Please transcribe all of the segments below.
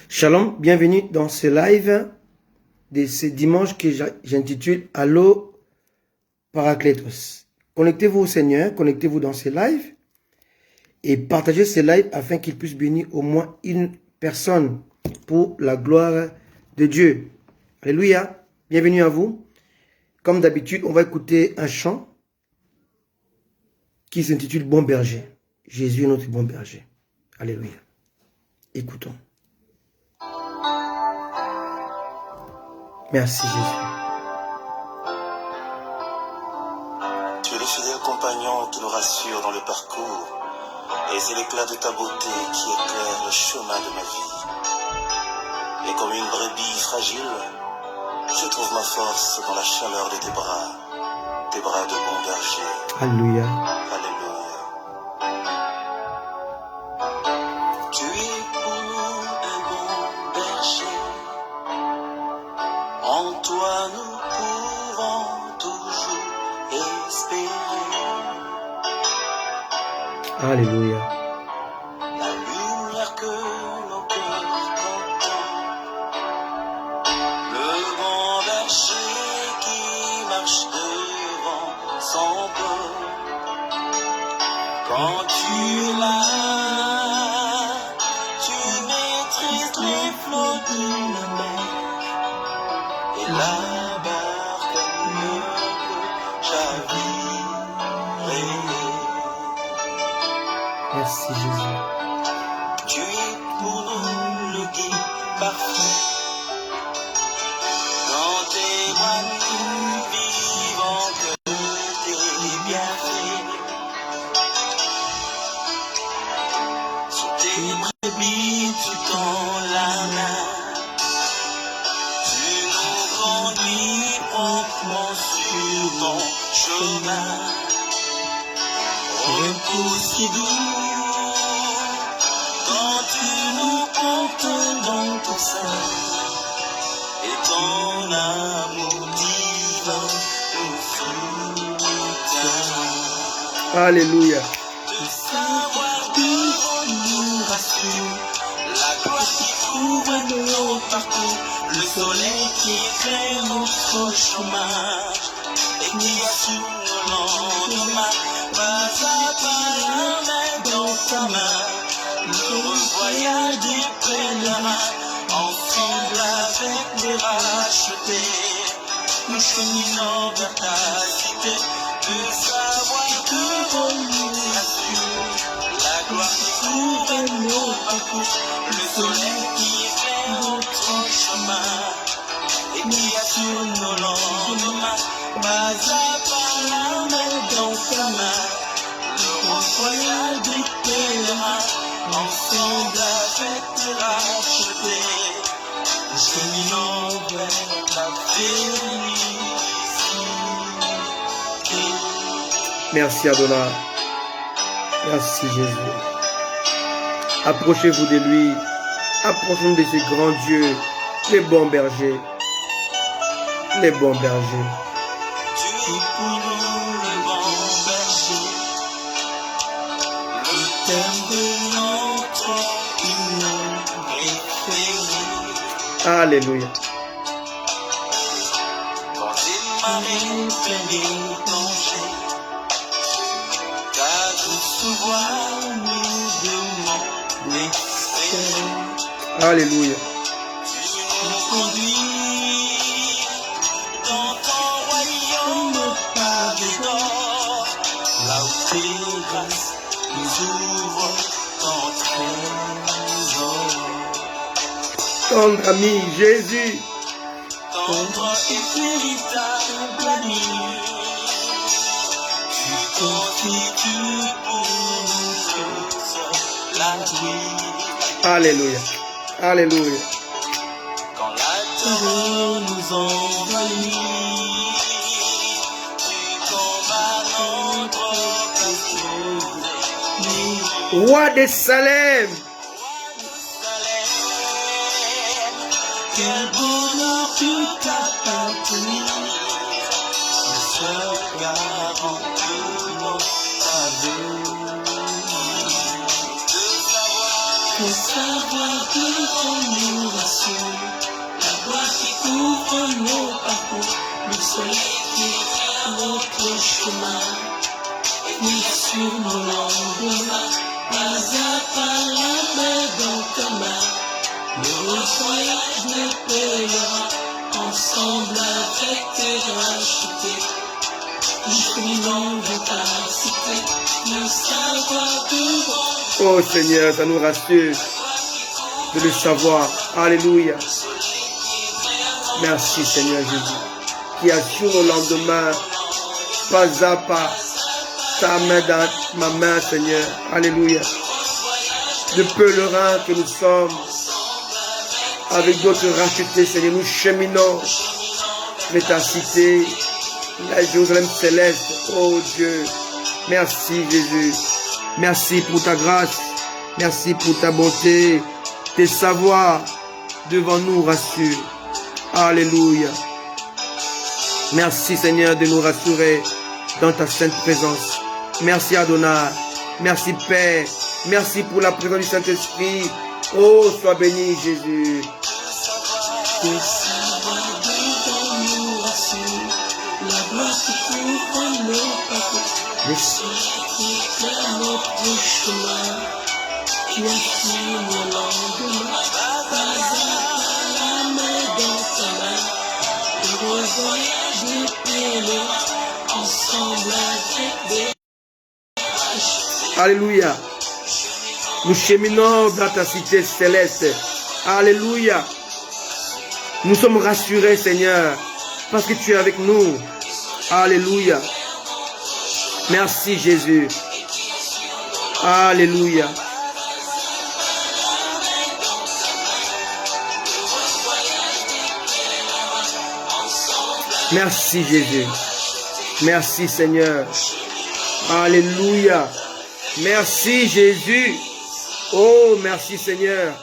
Shalom, bienvenue dans ce live de ce dimanche que j'intitule Allo Parakletos. Connectez-vous au Seigneur, connectez-vous dans ce live et partagez ce live afin qu'il puisse bénir au moins une personne pour la gloire de Dieu. Alléluia, bienvenue à vous. Comme d'habitude, on va écouter un chant qui s'intitule Bon berger. Jésus est notre bon berger. Alléluia. Écoutons. Merci Jésus. Tu es le fidèle compagnon qui nous rassure dans le parcours, et c'est l'éclat de ta beauté qui éclaire le chemin de ma vie. Et comme une brebis fragile, je trouve ma force dans la chaleur de tes bras de bon berger. Alléluia. Alléluia. Tu es pour nous un bon berger. En toi nous pouvons toujours espérer. Alléluia. La lumière que nos cœurs contemplent. Le bon berger qui marche devant son peuple. Quand tu es là, tu maîtrises les flots de la mer. Et la barque ne peut chavirer. Merci Jésus. Tu es pour nous le guide parfait. Dans tes bras nous vivons que tes bienfaits. Sur tes brebis tu tends la main. Tu nous conduis promptement sur ton chemin. Repos si doux. Quand tu nous portes dans ton sein, et ton amour divin nous soutient. Alléluia. De savoir devant nous rassure, la gloire qui couvre nos parcours, le soleil qui éclaire notre chemin, et qui assure nos lendemains, pas à pas la main dans ta main. Le voyage des pèlerins, ensemble avec les rachetés, nous cheminons vers ta cité, de savoir que nous rassure, la gloire qui couvre nos parcours, le soleil qui éclaire notre chemin, et qui assure nos lendemains, pas à pas la main dans ta main, le voyage des pèlerins. Ensemble avec les rachetés, nous cheminons vers la félicité. Merci Adonai. Merci Jésus. Approchez-vous de lui. Approchez-vous de ce grand Dieu, les bons bergers. Les bons bergers. Tu es pour nous le bon berger, le thème de notre union préférée. Alléluia. Quand les marées pleines dangers, ta douce voix nous demande d'espérer. Alléluia. Tu nous conduis dans ton royaume pavé d'or, là où tes grâces nous ouvrent ton trésor. Tendre ami Jésus. Tendre et véritable ami, tu constitues pour nous tous la nuit. Alléluia. Alléluia. Quand la terreur nous envahit, tu combats notre captivité. Roi de Salem. Quel bonheur tu t'appartenir, le seul garant de notre avenir. De savoir que devant nous chemin. Ni sur mon lendemain, pas à pas la main dans ta main. Le voyage de pèlerin, ensemble avec tes rachetés. Cheminant de ta cité, le savoir devant. Oh Seigneur, ça nous rassure de le savoir. Alléluia. Merci Seigneur Jésus, qui assure au lendemain, pas à pas, ta main dans ma main Seigneur. Alléluia. De pèlerins que nous sommes, avec d'autres rachetés Seigneur, nous cheminons vers ta cité, la Jérusalem céleste. Oh Dieu, merci Jésus. Merci pour ta grâce. Merci pour ta bonté. Tes savoirs devant nous rassurent. Alléluia. Merci Seigneur de nous rassurer dans ta sainte présence. Merci Adonai. Merci Père. Merci pour la présence du Saint-Esprit. Oh, sois béni Jésus. Tes savoirs devant nous rassurent. La gloire qui couvre nos parcours. Le soleil qui éclaire notre chemin. Tu assures mon lendemain. Pas à pas la main dans ta main. Heureux voyage de pèlerin, ensemble avec des rachetés. Alléluia. Nous cheminons dans ta cité céleste. Alléluia. Nous sommes rassurés Seigneur, parce que tu es avec nous. Alléluia. Merci Jésus. Alléluia. Merci Jésus. Merci Seigneur. Alléluia. Merci Jésus. Oh, merci Seigneur.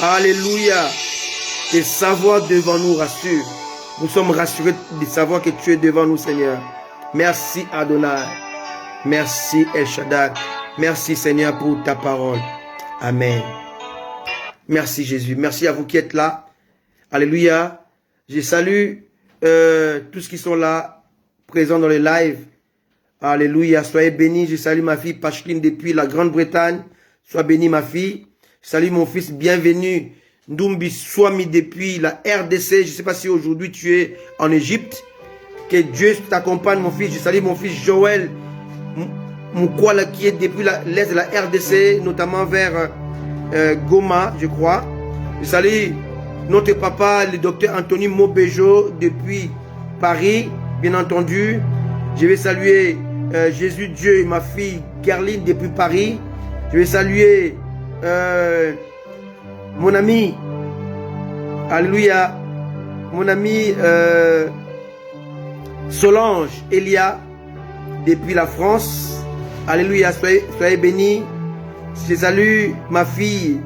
Alléluia. Tes savoirs devant nous rassurent. Nous sommes rassurés de savoir que tu es devant nous Seigneur. Merci Adonai. Merci El Shaddai. Merci Seigneur pour ta parole. Amen. Merci Jésus. Merci à vous qui êtes là. Alléluia. Je salue tous qui sont là, présents dans les lives. Alléluia. Soyez bénis. Je salue ma fille Pacheline depuis la Grande-Bretagne. Sois bénie ma fille. Je salue mon fils bienvenu Ndumbi Swami depuis la RDC. Je ne sais pas si aujourd'hui tu es en Égypte. Que Dieu t'accompagne mon fils. Je salue mon fils Joël Moukwala qui est depuis l'est de la RDC, notamment vers Goma, je crois. Je salue notre papa, le docteur Anthony Mobejo depuis Paris, bien entendu. Je vais saluer Jésus Dieu et ma fille Gerline depuis Paris. Je vais saluer mon ami, alléluia, mon ami Solange Elia depuis la France. Alléluia, soyez bénis. Je salue ma fille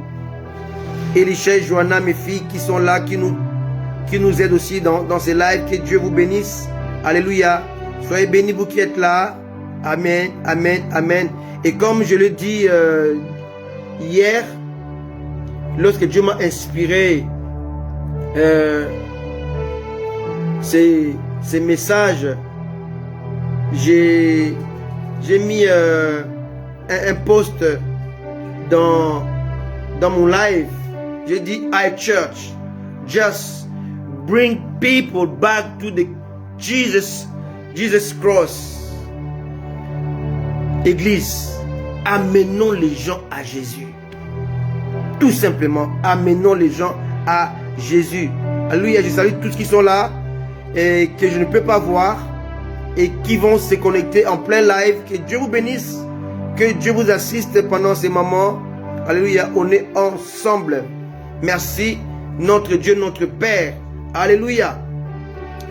Elisha, Johanna, mes filles qui sont là, qui nous aident aussi dans ces lives. Que Dieu vous bénisse. Alléluia. Soyez bénis vous qui êtes là. Amen, amen, amen. Et comme je le dis hier, lorsque Dieu m'a inspiré ces messages, j'ai mis un post dans mon live. J'ai dit, iChurch, just bring people back to the Jesus cross. Église, amenons les gens à Jésus. Tout simplement, amenons les gens à Jésus. Alléluia, je salue tous qui sont là et que je ne peux pas voir et qui vont se connecter en plein live. Que Dieu vous bénisse, que Dieu vous assiste pendant ces moments. Alléluia, on est ensemble. Merci, notre Dieu, notre Père. Alléluia.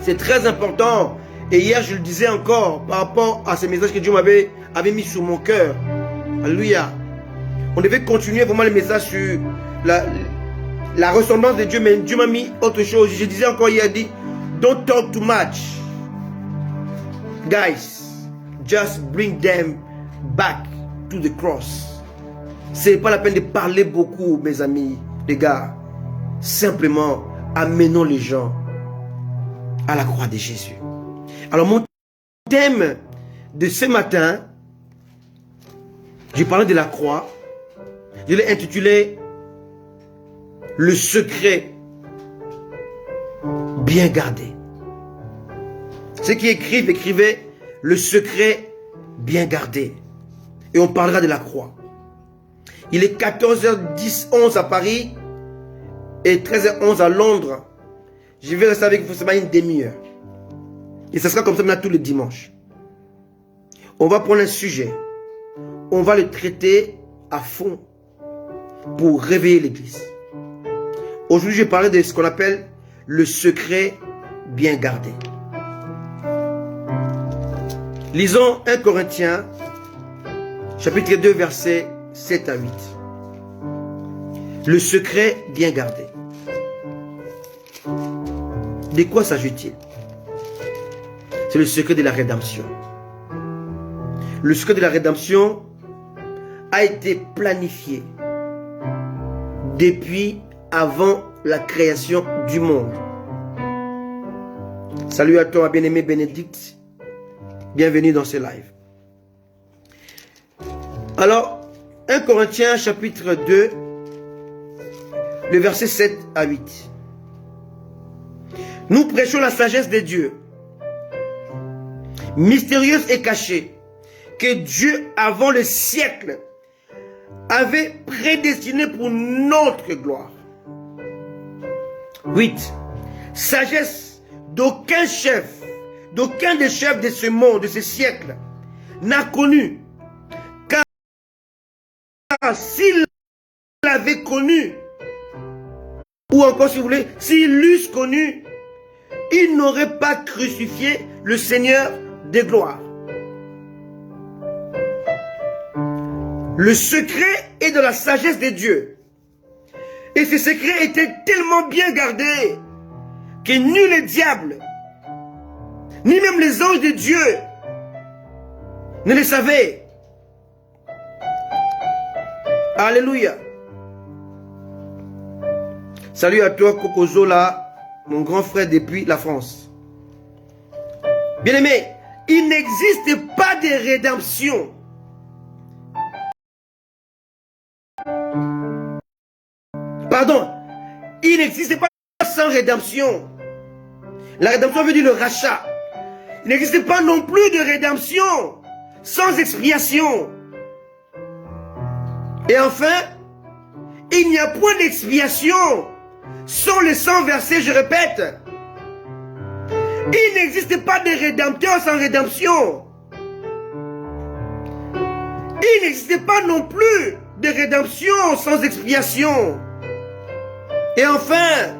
C'est très important. Et hier, je le disais encore par rapport à ces messages que Dieu avait mis sur mon cœur. Alléluia. On devait continuer vraiment le message sur la ressemblance de Dieu, mais Dieu m'a mis autre chose. Je disais encore hier, dit, don't talk too much. Guys, just bring them back to the cross. C'est pas la peine de parler beaucoup, mes amis, les gars. Simplement, amenons les gens à la croix de Jésus. Alors, mon thème de ce matin, je parlais de la croix. Je l'ai intitulé « Le secret bien gardé ». Ceux qui écrivent, écrivez « Le secret bien gardé ». Et on parlera de la croix. Il est 14h10, 11 à Paris et 13h11 à Londres. Je vais rester avec vous forcément une demi-heure. Et ce sera comme ça maintenant tous les dimanches. On va prendre un sujet. On va le traiter à fond pour réveiller l'Église. Aujourd'hui, je vais parler de ce qu'on appelle le secret bien gardé. Lisons 1 Corinthiens, chapitre 2, versets 7 à 8. Le secret bien gardé. De quoi s'agit-il? C'est le secret de la rédemption. Le secret de la rédemption a été planifié depuis avant la création du monde. Salut à toi, bien-aimé Bénédicte. Bienvenue dans ce live. Alors, 1 Corinthiens chapitre 2, le verset 7 à 8. Nous prêchons la sagesse de Dieu, mystérieuse et cachée, que Dieu, avant le siècle, avait prédestinée pour notre gloire. 8. Sagesse d'aucun chef, d'aucun des chefs de ce monde, de ce siècle, n'a connu. Car s'il l'avait connu, ou encore si vous voulez, s'il l'eussent connu, il n'aurait pas crucifié le Seigneur de gloire. Le secret est de la sagesse de Dieu. Et ce secret était tellement bien gardé que nul les diables, ni même les anges de Dieu ne le savaient. Alléluia. Salut à toi, Kokozola, mon grand frère depuis la France. Bien-aimé, il n'existe pas de rédemption Pardon, il n'existe pas sans rédemption. La rédemption veut dire le rachat. Il n'existe pas non plus de rédemption sans expiation. Et enfin, il n'y a point d'expiation sans le sang versé, je répète. Il n'existe pas de rédempteur sans rédemption. Il n'existe pas non plus de rédemption sans expiation. Et enfin,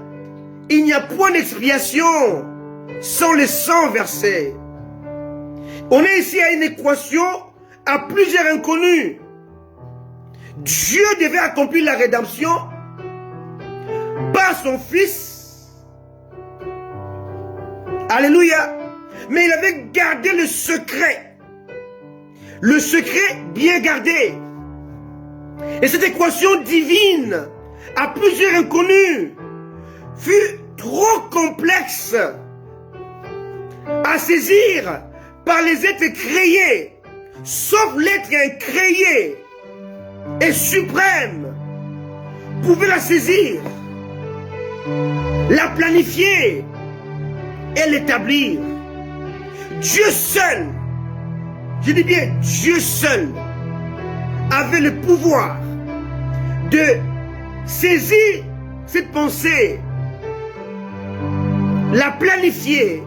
il n'y a point d'expiation sans le sang versé. On est ici à une équation à plusieurs inconnus. Dieu devait accomplir la rédemption par son Fils. Alléluia. Mais il avait gardé le secret. Le secret bien gardé. Et cette équation divine à plusieurs inconnus fut trop complexe à saisir par les êtres créés, sauf l'être incréé et suprême pouvait la saisir, la planifier et l'établir. Dieu seul, je dis bien Dieu seul, avait le pouvoir de saisir cette pensée, la planifier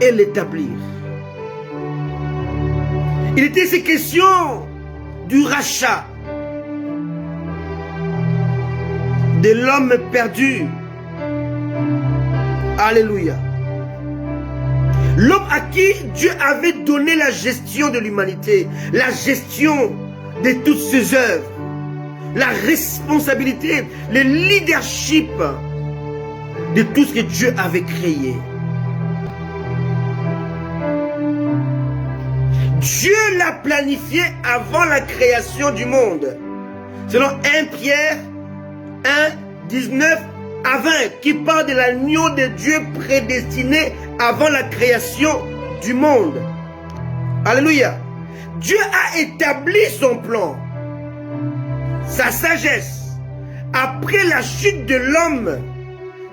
et l'établir. Il était ces questions du rachat de l'homme perdu. Alléluia. L'homme à qui Dieu avait donné la gestion de l'humanité, la gestion de toutes ses œuvres, la responsabilité, le leadership de tout ce que Dieu avait créé. Dieu l'a planifié avant la création du monde. Selon 1 Pierre 1, 19 à 20, qui parle de l'agneau de Dieu prédestiné avant la création du monde. Alléluia. Dieu a établi son plan, sa sagesse, après la chute de l'homme,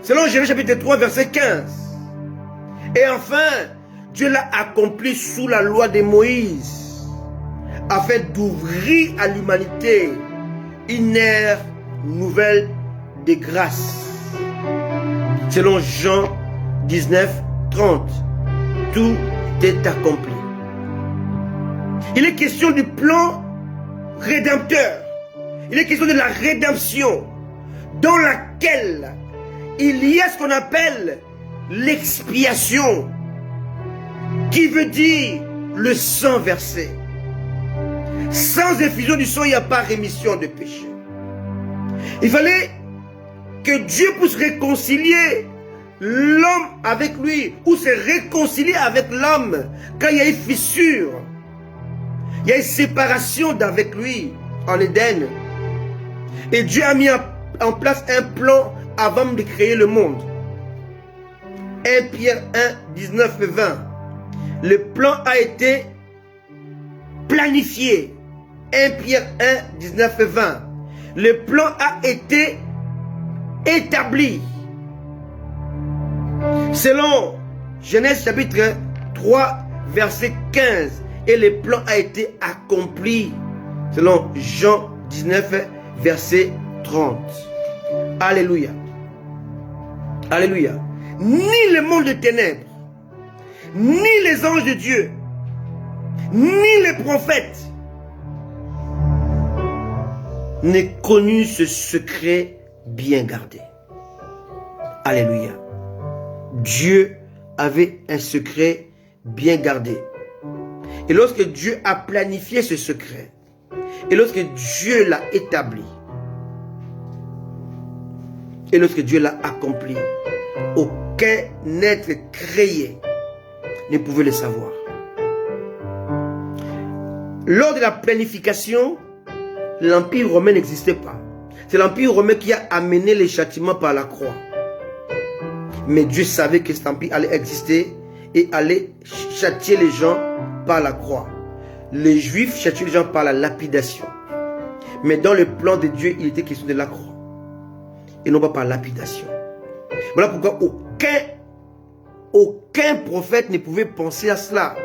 selon Genèse chapitre 3, verset 15. Et enfin, Dieu l'a accompli sous la loi de Moïse, afin d'ouvrir à l'humanité une ère nouvelle de grâce. Selon Jean 19, 30, tout est accompli. Il est question du plan rédempteur. Il est question de la rédemption, dans laquelle il y a ce qu'on appelle l'expiation, qui veut dire le sang versé. Sans effusion du sang, il n'y a pas rémission de péché. Il fallait que Dieu puisse réconcilier l'homme avec lui, ou se réconcilier avec l'homme, quand il y a une fissure, il y a une séparation d'avec lui en Éden. Et Dieu a mis en place un plan avant de créer le monde. 1 Pierre 1, 19 et 20. Le plan a été planifié. 1 Pierre 1, 19 et 20. Le plan a été établi. Selon Genèse chapitre 3, verset 15. Et le plan a été accompli. Selon Jean 19, verset 30. Alléluia. Alléluia. Ni le monde de ténèbres, ni les anges de Dieu, ni les prophètes n'aient connu ce secret bien gardé. Alléluia. Dieu avait un secret bien gardé. Et lorsque Dieu a planifié ce secret, et lorsque Dieu l'a établi, et lorsque Dieu l'a accompli, aucun être créé ne pouvait le savoir. Lors de la planification, l'Empire romain n'existait pas. C'est l'Empire romain qui a amené les châtiments par la croix. Mais Dieu savait que cet empire allait exister et allait châtier les gens par la croix. Les Juifs châtiaient les gens par la lapidation. Mais dans le plan de Dieu, il était question de la croix. Et non pas par lapidation. Voilà pourquoi aucun prophète ne pouvait penser à cela.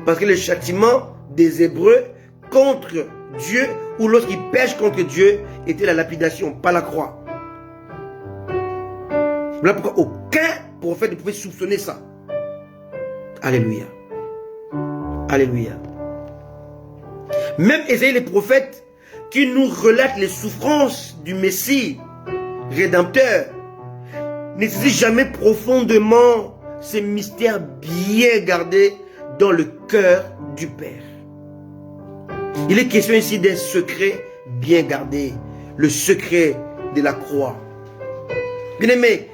Parce que le châtiment des Hébreux contre Dieu, ou lorsqu'ils pêchent contre Dieu, était la lapidation, pas la croix. Voilà pourquoi aucun prophète ne pouvait soupçonner ça. Alléluia. Alléluia. Même Ésaïe le prophète, qui nous relate les souffrances du Messie rédempteur, ne saisit jamais profondément ces mystères bien gardés dans le cœur du Père. Il est question ici d'un secret bien gardé, le secret de la croix. Bien-aimés,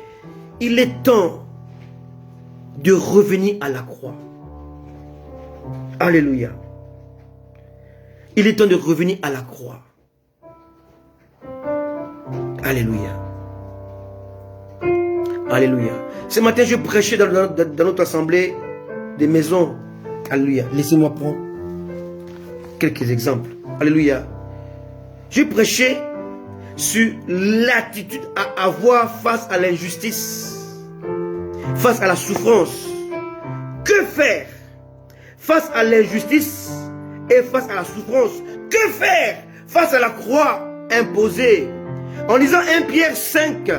il est temps de revenir à la croix. Alléluia. Il est temps de revenir à la croix. Alléluia. Alléluia. Ce matin, je prêchais dans notre assemblée des maisons. Alléluia. Laissez-moi prendre quelques exemples. Alléluia. Je prêchais sur l'attitude à avoir face à l'injustice, face à la souffrance. Que faire face à l'injustice et face à la souffrance? Que faire face à la croix imposée? En lisant 1 Pierre 5,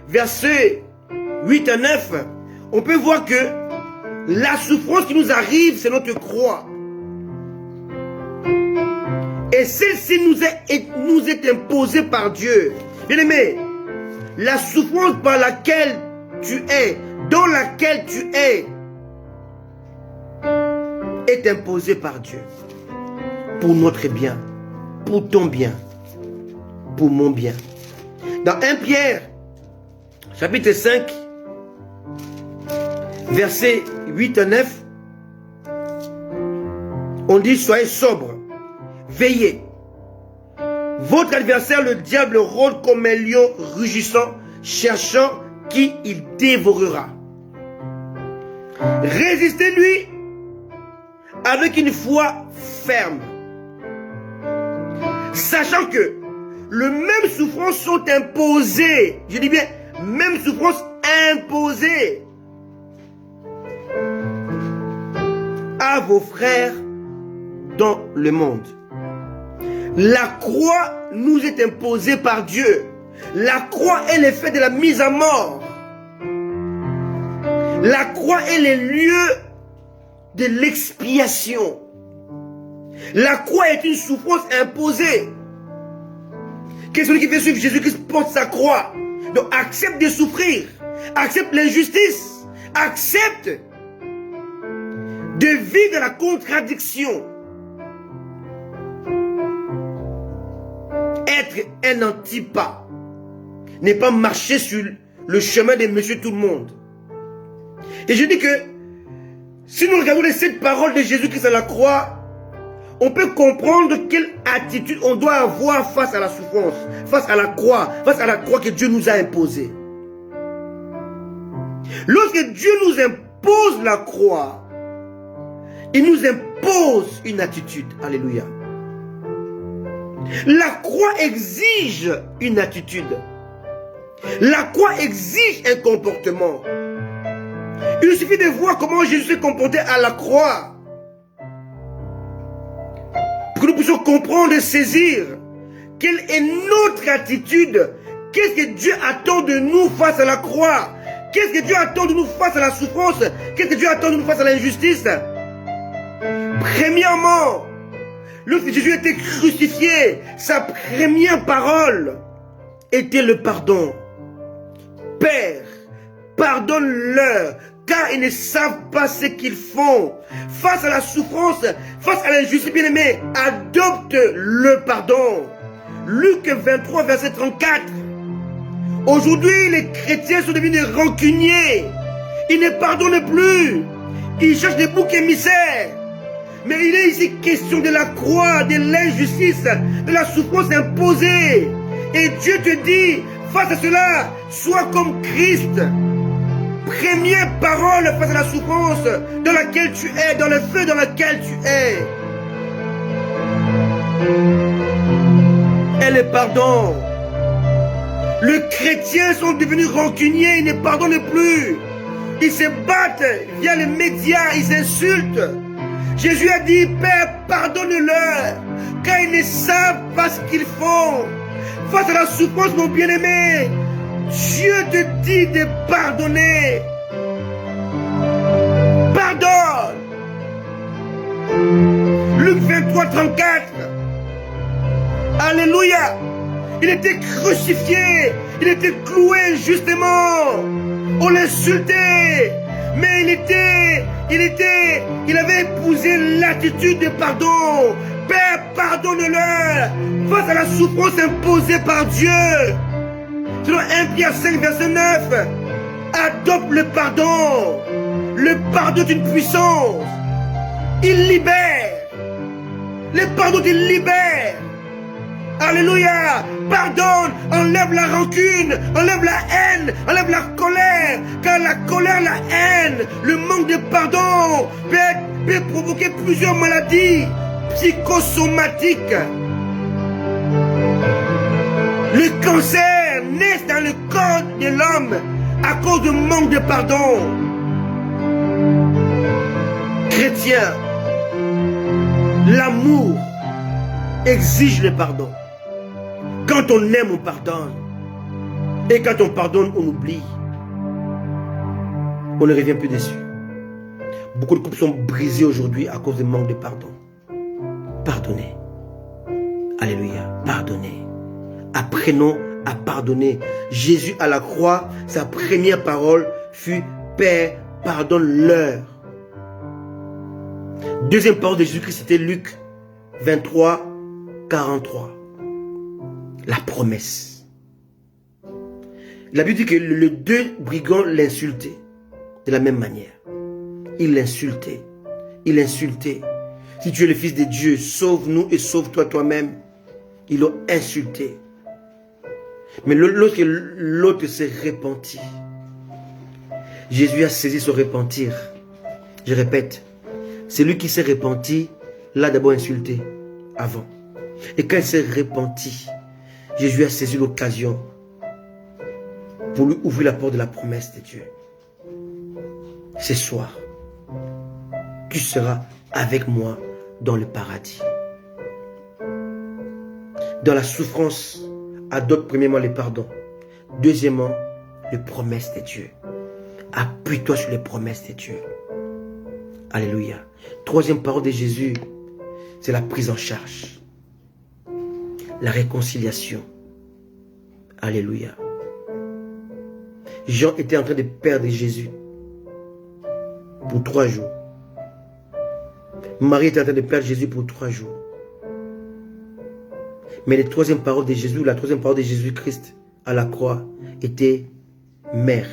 versets 8 à 9, on peut voir que la souffrance qui nous arrive, c'est notre croix. Et celle-ci nous est imposée par Dieu. Bien-aimé, la souffrance par laquelle tu es, dans laquelle tu es imposée par Dieu. Pour notre bien, pour ton bien, pour mon bien. Dans 1 Pierre, chapitre 5, versets 8 à 9, on dit: soyez sobres, veillez. Votre adversaire, le diable, rôde comme un lion rugissant, cherchant qui il dévorera. Résistez-lui avec une foi ferme, sachant que les mêmes souffrances sont imposées, je dis bien, mêmes souffrances imposées à vos frères dans le monde. La croix nous est imposée par Dieu. La croix est l'effet de la mise à mort. La croix est le lieu de l'expiation. La croix est une souffrance imposée. Que celui qui veut suivre Jésus-Christ porte sa croix. Donc accepte de souffrir. Accepte l'injustice. Accepte de vivre dans la contradiction. Être un antipas n'est pas marcher sur le chemin de Monsieur Tout-le-Monde. Et je dis que si nous regardons les 7 paroles de Jésus-Christ à la croix, on peut comprendre quelle attitude on doit avoir face à la souffrance, face à la croix que Dieu nous a imposée. Lorsque Dieu nous impose la croix, il nous impose une attitude. Alléluia. La croix exige une attitude. La croix exige un comportement. Il suffit de voir comment Jésus s'est comporté à la croix pour que nous puissions comprendre et saisir quelle est notre attitude. Qu'est-ce que Dieu attend de nous face à la croix? Qu'est-ce que Dieu attend de nous face à la souffrance? Qu'est-ce que Dieu attend de nous face à l'injustice? Premièrement, lorsque Jésus était crucifié, sa première parole était le pardon. Père, pardonne-leur, car ils ne savent pas ce qu'ils font. Face à la souffrance, face à l'injustice, bien-aimé, adopte le pardon. Luc 23, verset 34. Aujourd'hui, les chrétiens sont devenus rancuniers. Ils ne pardonnent plus. Ils cherchent des boucs émissaires. Mais il est ici question de la croix, de l'injustice, de la souffrance imposée. Et Dieu te dit, face à cela, sois comme Christ. Première parole face à la souffrance dans laquelle tu es, dans le feu dans lequel tu es. Et le pardon. Les chrétiens sont devenus rancuniers, ils ne pardonnent plus. Ils se battent via les médias, ils insultent. Jésus a dit, Père, pardonne-leur, car ils ne savent pas ce qu'ils font. Face à la souffrance, mon bien-aimé, Dieu te dit de pardonner. Pardonne. Luc 23, 34. Alléluia. Il était crucifié. Il était cloué injustement. On l'insultait. Mais il avait épousé l'attitude de pardon. Père, pardonne-leur face à la souffrance imposée par Dieu. Selon 1 Pierre 5, verset 9, adopte le pardon. Le pardon est une puissance. Il libère. Le pardon te libère. Alléluia. Pardonne, enlève la rancune, enlève la haine, enlève la colère. Car la colère, la haine, le manque de pardon peut provoquer plusieurs maladies psychosomatiques. Le cancer naît dans le corps de l'homme à cause du manque de pardon. Chrétien, l'amour exige le pardon. Quand on aime, on pardonne. Et quand on pardonne, on oublie. On ne revient plus dessus. Beaucoup de couples sont brisés aujourd'hui à cause du manque de pardon. Pardonnez. Alléluia. Pardonnez. Apprenons à pardonner. Jésus à la croix, sa première parole fut Père, pardonne-leur. Deuxième parole de Jésus-Christ, c'était Luc 23, 43. La promesse. La Bible dit que les 2 brigands l'insultaient de la même manière. Ils l'insultaient. Ils l'insultaient. Si tu es le Fils de Dieu, sauve-nous et sauve-toi toi-même. Ils l'ont insulté. Mais lorsque l'autre s'est repenti, Jésus a saisi son repentir. Je répète, C'est lui qui s'est repenti, l'a d'abord insulté avant. Et quand il s'est repenti, Jésus a saisi l'occasion pour lui ouvrir la porte de la promesse de Dieu. Ce soir, tu seras avec moi dans le paradis. Dans la souffrance, adopte premièrement le pardon. Deuxièmement, les promesses de Dieu. Appuie-toi sur les promesses de Dieu. Alléluia. Troisième parole de Jésus, c'est la prise en charge. La réconciliation. Alléluia. Jean était en train de perdre Jésus pour 3 jours. Marie était en train de perdre Jésus pour 3 jours. Mais la troisième parole de Jésus-Christ à la croix était mère,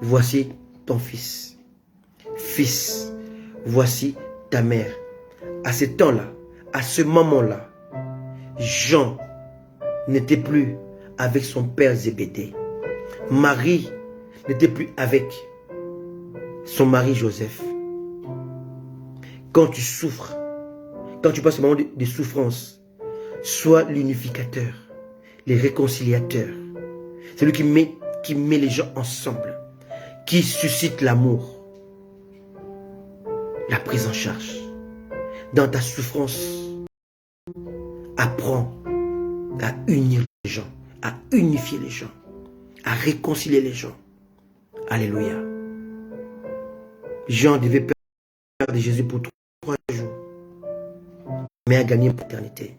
voici ton fils. Fils, voici ta mère. À ce temps-là, à ce moment-là, Jean n'était plus avec son père Zébédée. Marie n'était plus avec son mari Joseph. Quand tu souffres, quand tu passes un moment de souffrance, sois l'unificateur, le réconciliateur. C'est lui qui met les gens ensemble, qui suscite l'amour. La prise en charge. Dans ta souffrance, apprends à unir les gens, à unifier les gens, à réconcilier les gens. Alléluia. Jean devait perdre Jésus pour 3 jours, mais a gagné l'éternité.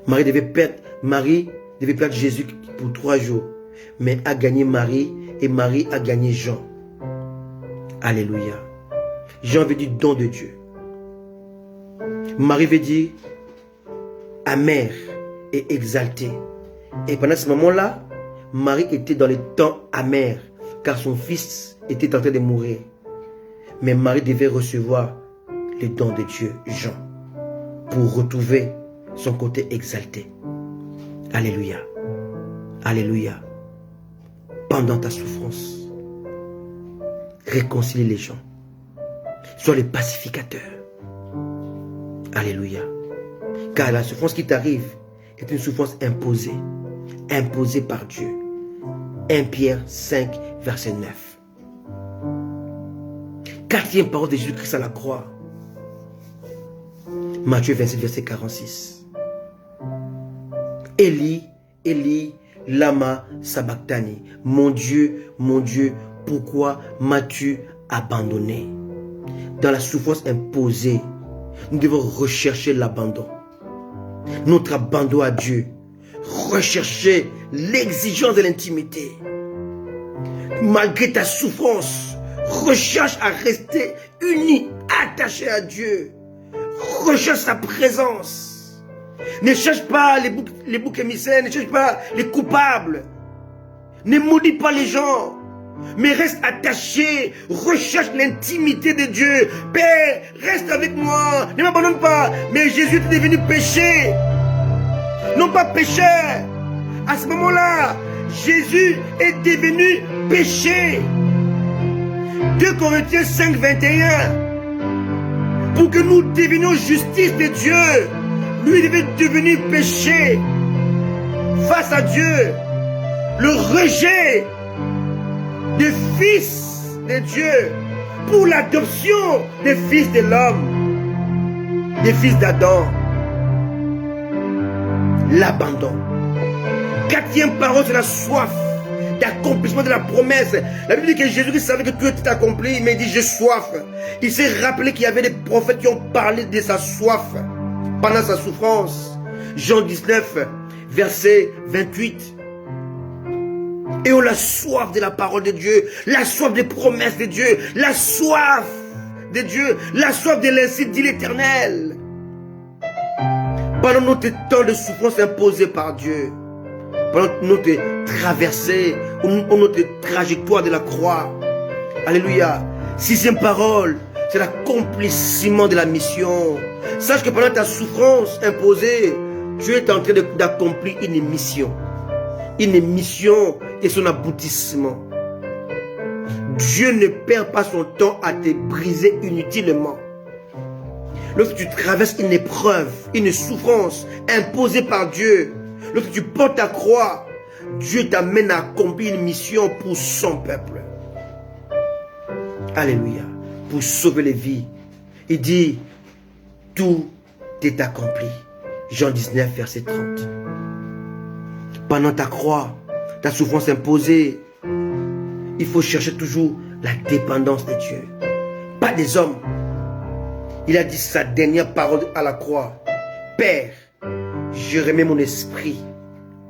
Marie devait perdre Jésus pour 3 jours, mais a gagné Marie, et Marie a gagné Jean. Alléluia. Jean veut dire don de Dieu. Marie veut dire amère et exaltée. Et pendant ce moment-là, Marie était dans les temps amers, car son fils était en train de mourir. Mais Marie devait recevoir le don de Dieu, Jean, pour retrouver son côté exalté. Alléluia. Alléluia. Pendant ta souffrance, réconcilie les gens. Sois le pacificateur. Alléluia. Car la souffrance qui t'arrive est une souffrance imposée. Imposée par Dieu. 1 Pierre 5, verset 9. Quatrième parole de Jésus-Christ à la croix. Matthieu 27, verset 46. Élie, Élie, lama sabachthani. Mon Dieu, pourquoi m'as-tu abandonné? Dans la souffrance imposée, nous devons rechercher l'abandon. Notre abandon à Dieu. Rechercher l'exigence de l'intimité. Malgré ta souffrance, recherche à rester uni, attaché à Dieu. Recherche sa présence. Ne cherche pas les boucs émissaires, ne cherche pas les coupables. Ne maudis pas les gens. Mais reste attaché, recherche l'intimité de Dieu. Père, reste avec moi, ne m'abandonne pas. Mais Jésus est devenu péché, non pas pécheur. À ce moment-là, Jésus est devenu péché. 2 Corinthiens 5, 21. Pour que nous devenions justice de Dieu, lui devait devenir péché face à Dieu. Le rejet des fils de Dieu pour l'adoption des fils de l'homme, des fils d'Adam. L'abandon. Quatrième parole, c'est la soif d'accomplissement de la promesse. La Bible dit que Jésus savait que tout était accompli, mais il dit j'ai soif. Il s'est rappelé qu'il y avait des prophètes qui ont parlé de sa soif pendant sa souffrance. Jean 19, verset 28. Et on a soif de la parole de Dieu, la soif des promesses de Dieu, la soif de Dieu, la soif de l'incite, dit l'Éternel. Pendant notre temps de souffrance imposée par Dieu, pendant notre traversée, ou notre trajectoire de la croix. Alléluia. 6e parole, c'est l'accomplissement de la mission. Sache que pendant ta souffrance imposée, tu es en train d'accomplir une mission. Une mission et son aboutissement. Dieu ne perd pas son temps à te briser inutilement. lorsque tu traverses une épreuve, une souffrance imposée par Dieu, lorsque tu portes ta croix, Dieu t'amène à accomplir une mission pour son peuple. Alléluia. Pour sauver les vies. Il dit, tout est accompli. Jean 19, verset 30. Pendant ta croix, ta souffrance imposée, il faut chercher toujours la dépendance de Dieu, pas des hommes. Il a dit sa dernière parole à la croix. Père, je remets mon esprit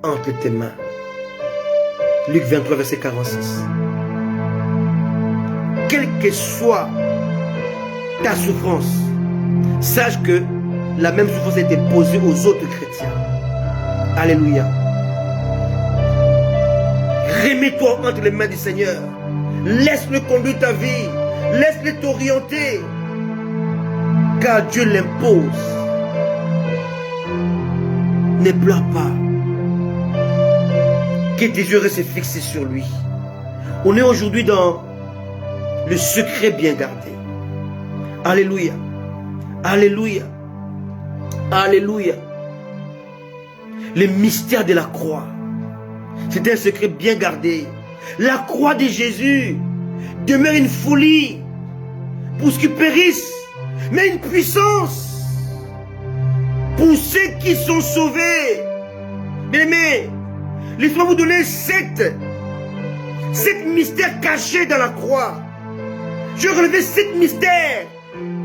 entre tes mains. Luc 23, verset 46. Quelle que soit ta souffrance, sache que la même souffrance a été posée aux autres chrétiens. Alléluia. Remets-toi entre les mains du Seigneur. Laisse-le conduire ta vie. Laisse-le t'orienter. Car Dieu l'impose. Ne pleure pas. Que tes yeux restent fixés sur lui. On est aujourd'hui dans le secret bien gardé. Alléluia. Alléluia. Alléluia. Le mystère de la croix. C'est un secret bien gardé. La croix de Jésus demeure une folie pour ceux qui périssent, mais une puissance pour ceux qui sont sauvés. Bien-aimés, laissez-moi vous donner sept mystères cachés dans la croix. Je relève 7 mystères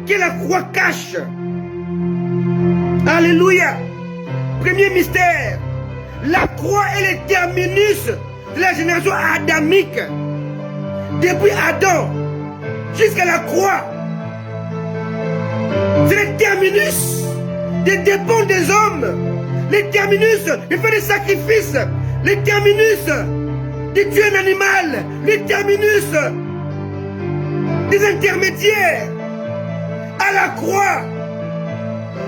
que la croix cache. Alléluia. Premier mystère. La croix est le terminus de la génération adamique. Depuis Adam jusqu'à la croix. C'est le terminus des dépens des hommes. Le terminus de faire des sacrifices. Le terminus de tuer un animal. Le terminus des intermédiaires. À la croix,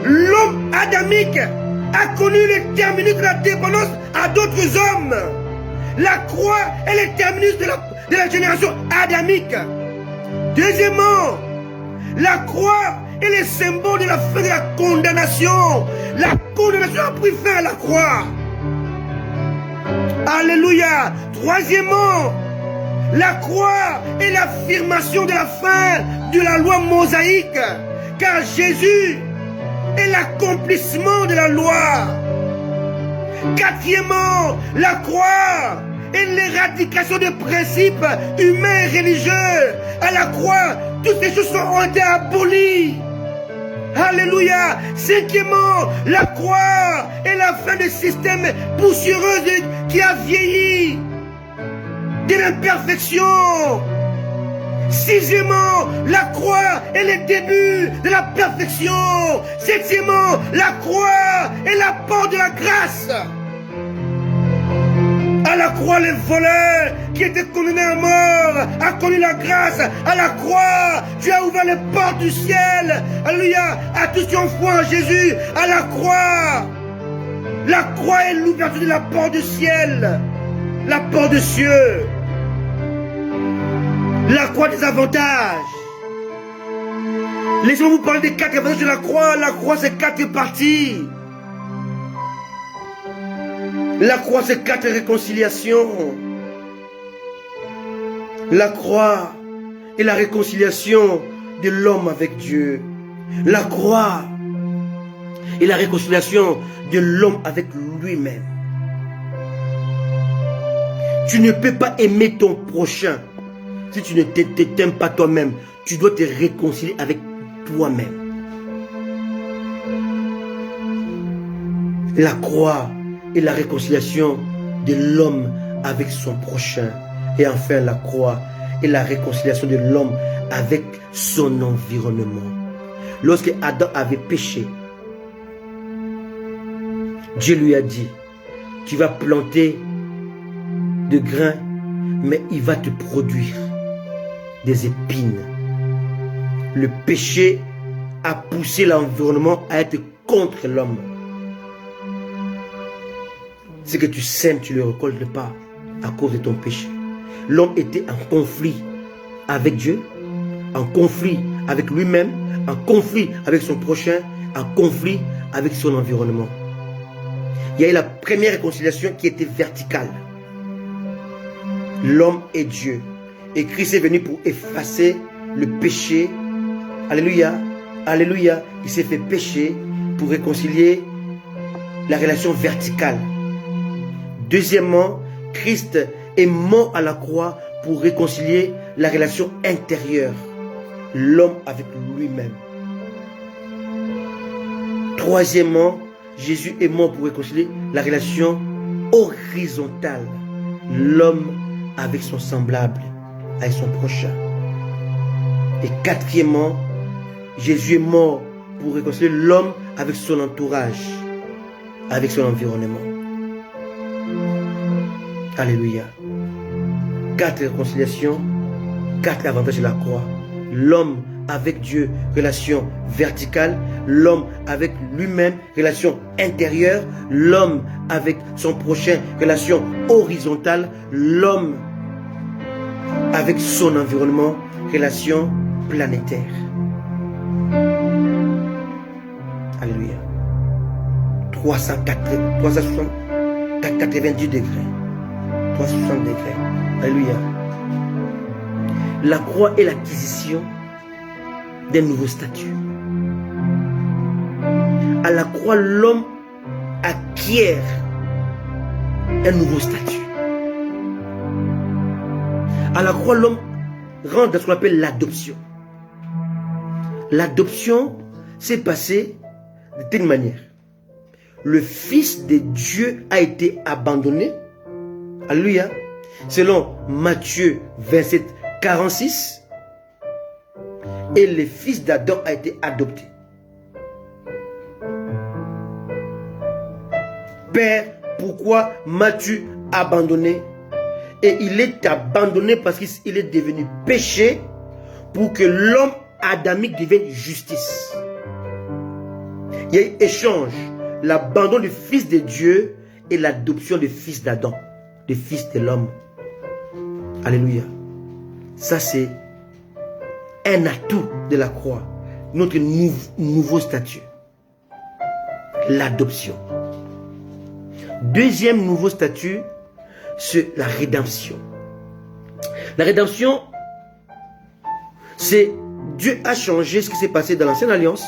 l'homme adamique a connu le terminus de la dépendance à d'autres hommes. La croix est le terminus de la génération adamique. Deuxièmement, la croix est le symbole de la fin de la condamnation. La condamnation a pris fin à la croix. Alléluia. Troisièmement, la croix est l'affirmation de la fin de la loi mosaïque. Car Jésus est l'accomplissement de la loi. Quatrièmement, la croix est l'éradication des principes humains et religieux. À la croix, toutes ces choses ont été abolies. Alléluia. Cinquièmement, la croix est la fin du système poussiéreux qui a vieilli, de l'imperfection. Sixièmement, la croix est le début de la perfection. Septièmement, la croix est la porte de la grâce. À la croix, le voleur qui était condamné à mort a connu la grâce. À la croix, tu as ouvert les portes du ciel. Alléluia. À tous qui ont foi en Jésus. À la croix est l'ouverture de la porte du ciel. La porte des cieux. La croix des avantages. Laissez-moi vous parler des 4 avantages de la croix. La croix, c'est 4 parties. La croix, c'est 4 réconciliations. La croix est la réconciliation de l'homme avec Dieu. La croix est la réconciliation de l'homme avec lui-même. Tu ne peux pas aimer ton prochain si tu ne t'aimes pas toi-même. Tu dois te réconcilier avec toi-même. La croix est la réconciliation de l'homme avec son prochain. Et enfin, la croix est la réconciliation de l'homme avec son environnement. Lorsque Adam avait péché, Dieu lui a dit, tu vas planter de grains, mais il va te produire des épines. Le péché a poussé l'environnement à être contre l'homme. Ce que tu sèmes, tu ne le récoltes pas à cause de ton péché. L'homme était en conflit avec Dieu, en conflit avec lui-même, en conflit avec son prochain, en conflit avec son environnement. Il y a eu la première réconciliation qui était verticale. L'homme et Dieu. Et Christ est venu pour effacer le péché. Alléluia. Alléluia. Il s'est fait pécher pour réconcilier la relation verticale. Deuxièmement, Christ est mort à la croix pour réconcilier la relation intérieure. L'homme avec lui-même. Troisièmement, Jésus est mort pour réconcilier la relation horizontale. L'homme avec son semblable, avec son prochain. Et quatrièmement, Jésus est mort pour réconcilier l'homme avec son entourage, avec son environnement. Alléluia. 4 réconciliations, 4 avantages de la croix. L'homme avec Dieu, relation verticale. L'homme avec lui-même, relation intérieure. L'homme avec son prochain, relation horizontale. L'homme avec son environnement, relation planétaire. Alléluia. 390 degrés. 360 degrés. Alléluia. La croix est l'acquisition d'un nouveau statut. À la croix, l'homme acquiert un nouveau statut. À la croix, l'homme rentre dans ce qu'on appelle l'adoption. L'adoption s'est passée de telle manière. Le Fils de Dieu a été abandonné. Alléluia. Selon Matthieu 27, 46. Et le fils d'Adam a été adopté. Père, pourquoi m'as-tu abandonné? Et il est abandonné parce qu'il est devenu péché pour que l'homme adamique devienne justice. Il y a eu échange. L'abandon du Fils de Dieu et l'adoption du Fils d'Adam, du Fils de l'homme. Alléluia. Ça, c'est un atout de la croix. Notre nouveau statut. L'adoption. Deuxième nouveau statut, c'est la rédemption. La rédemption, c'est Dieu a changé ce qui s'est passé dans l'ancienne alliance,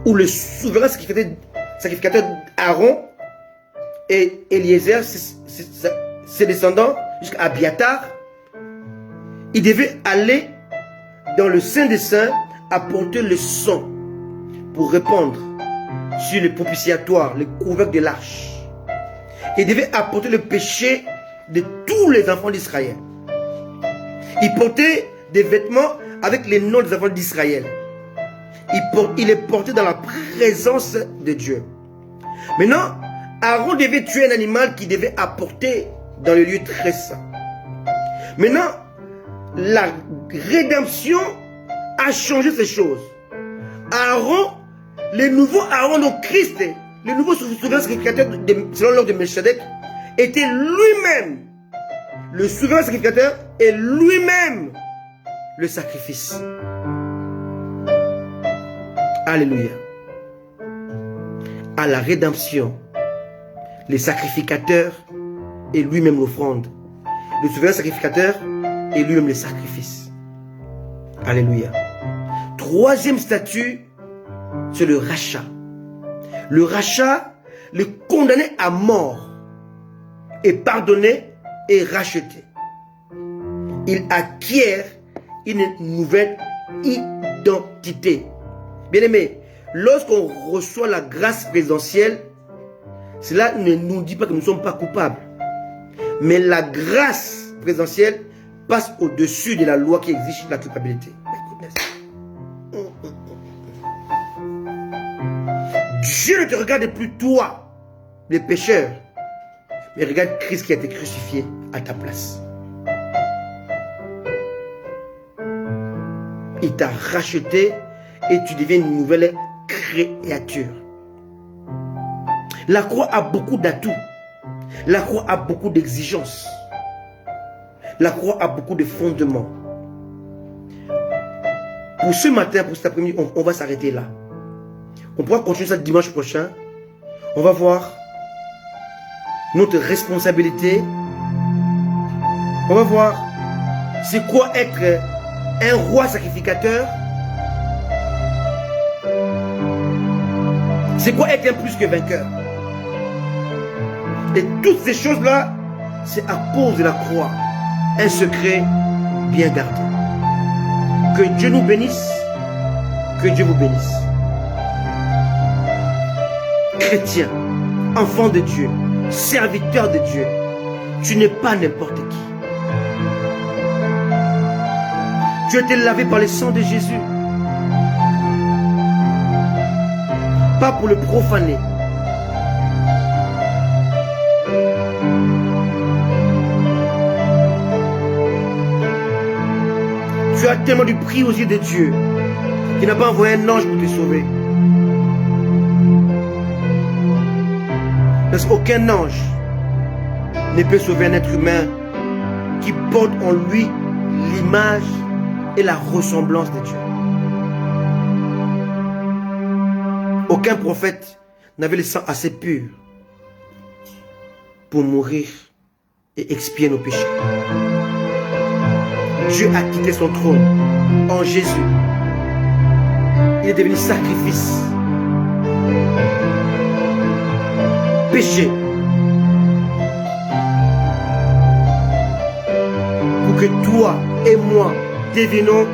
où le souverain sacrificateur Aaron et Eliezer, ses descendants, jusqu'à Abiatar, ils devaient aller dans le Saint des Saints apporter le sang pour répandre sur le propitiatoire, le couvercle de l'arche. Ils devaient apporter le péché de tous les enfants d'Israël. Ils portaient des vêtements avec les noms des enfants d'Israël. Il les portait dans la présence de Dieu. Maintenant, Aaron devait tuer un animal qu'il devait apporter dans le lieu très saint. Maintenant, la rédemption a changé ces choses. Aaron, le nouveau Aaron, donc Christ, le nouveau souverain sacrificateur selon l'ordre de Melchizedek, était lui-même le souverain sacrificateur et lui-même le sacrifice. Alléluia. À la rédemption, le sacrificateur et lui-même l'offrande. Le souverain sacrificateur et lui-même le sacrifice. Alléluia. Troisième statut, c'est le rachat. Le rachat, le condamné à mort est pardonné et racheté. Il acquiert une nouvelle identité. Bien-aimés, lorsqu'on reçoit la grâce présidentielle, cela ne nous dit pas que nous ne sommes pas coupables. Mais la grâce présidentielle passe au-dessus de la loi qui exige la culpabilité. Dieu ne te regarde plus toi, les pécheurs, mais regarde Christ qui a été crucifié à ta place. Il t'a racheté et tu deviens une nouvelle créature. La croix a beaucoup d'atouts. La croix a beaucoup d'exigences. La croix a beaucoup de fondements. Pour ce matin, pour cet après-midi, on va s'arrêter là. On pourra continuer ça dimanche prochain. On va voir notre responsabilité. On va voir c'est quoi être un roi sacrificateur. C'est quoi être un plus que vainqueur. Et toutes ces choses-là, c'est à cause de la croix. Un secret bien gardé. Que Dieu nous bénisse. Que Dieu vous bénisse. Chrétien, enfant de Dieu, serviteur de Dieu, tu n'es pas n'importe qui. Tu as été lavé par le sang de Jésus. Pas pour le profaner. Tu as tellement du prix aux yeux de Dieu qu'il n'a pas envoyé un ange pour te sauver. Parce qu'aucun ange ne peut sauver un être humain qui porte en lui l'image et la ressemblance de Dieu. Aucun prophète n'avait le sang assez pur pour mourir et expier nos péchés. Dieu a quitté son trône en Jésus. Il est devenu sacrifice. Péché. Pour que toi et moi devenons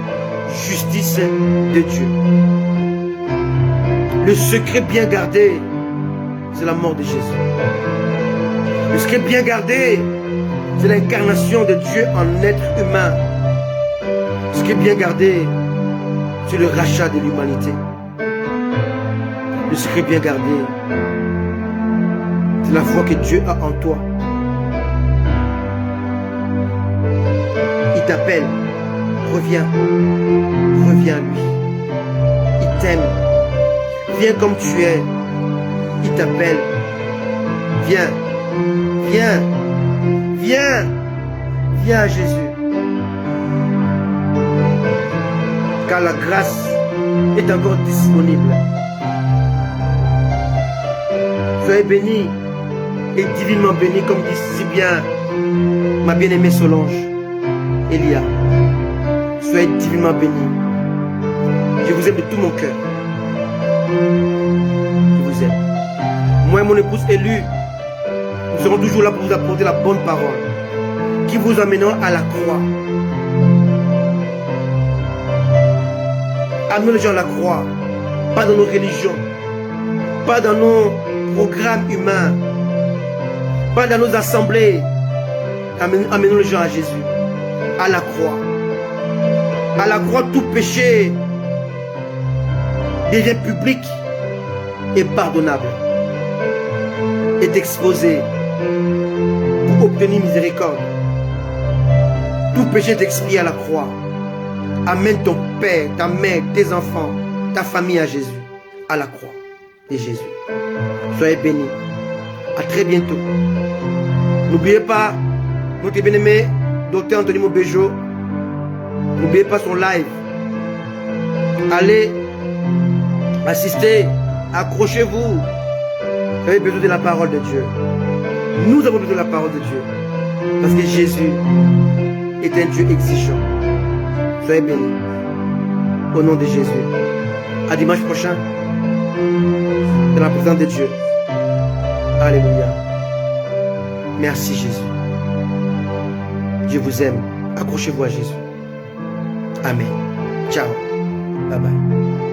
justice de Dieu. Le secret bien gardé, c'est la mort de Jésus. Le secret bien gardé, c'est l'incarnation de Dieu en être humain. Ce qui est bien gardé, c'est le rachat de l'humanité. Le secret bien gardé, c'est la foi que Dieu a en toi. Il t'appelle, reviens, reviens à lui. Il t'aime, viens comme tu es. Il t'appelle, viens, viens, viens, viens à Jésus. Car la grâce est encore disponible. Soyez bénis et divinement bénis, comme dit si bien ma bien-aimée Solange Elia. Soyez divinement bénis. Je vous aime de tout mon cœur. Je vous aime. Moi et mon épouse élue, nous serons toujours là pour vous apporter la bonne parole qui vous amènera à la croix. Amenons les gens à la croix, pas dans nos religions, pas dans nos programmes humains, pas dans nos assemblées. Amenons les gens à Jésus, à la croix. À la croix, tout péché devient public et pardonnable, est exposé pour obtenir miséricorde. Tout péché est expié à la croix. Amène ton père, ta mère, tes enfants, ta famille à Jésus, à la croix de Jésus. Soyez bénis. À très bientôt. N'oubliez pas notre bien-aimé Dr Anthony Mobejo. N'oubliez pas son live. Allez assister. Accrochez-vous. Vous avez besoin de la parole de Dieu. Nous avons besoin de la parole de Dieu. Parce que Jésus est un Dieu exigeant. Soyez bénis. Au nom de Jésus. À dimanche prochain. Dans la présence de Dieu. Alléluia. Merci Jésus. Dieu vous aime. Accrochez-vous à Jésus. Amen. Ciao. Bye bye.